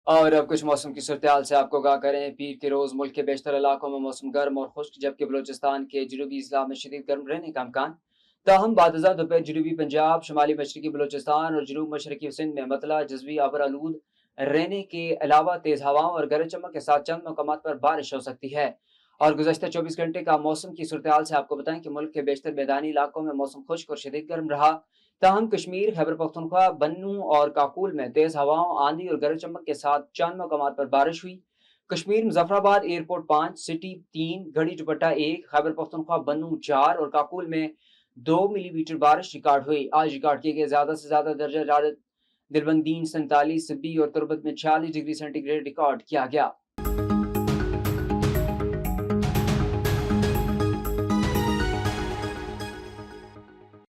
اور اب کچھ موسم کی صورتحال سے آپ کو آگاہ کریں۔ پیر کے روز ملک کے بیشتر علاقوں میں موسم گرم اور خشک، جبکہ بلوچستان کے جنوبی اضلاع میں شدید گرم رہنے کا امکان۔ تاہم بعد ازاں دوپہر جنوبی پنجاب، شمالی مشرقی بلوچستان اور جنوب مشرقی سندھ میں مطلع جزوی آبر آلود رہنے کے علاوہ تیز ہواؤں اور گرج چمک کے ساتھ چند مقامات پر بارش ہو سکتی ہے۔ اور گزشتہ 24 گھنٹے کا موسم کی صورتحال سے آپ کو بتائیں کہ ملک کے بیشتر میدانی علاقوں میں موسم خشک اور شدید گرم رہا۔ تاہم کشمیر، خیبر پختونخوا، بنوں اور کاکول میں تیز ہواؤں، آندھی اور گرج چمک کے ساتھ چند مقامات پر بارش ہوئی۔ کشمیر، مظفرآباد ایئرپورٹ 5، سٹی 3، گڑھی ڈپٹہ 1، خیبر پختونخوا بنوں 4 اور کاکول میں 2 ملی میٹر بارش ریکارڈ ہوئی۔ آج ریکارڈ کیے گئے زیادہ سے زیادہ درجہ حرارت دلبندین 47، سبی اور تربت میں 46 ڈگری سینٹی گریڈ ریکارڈ کیا گیا۔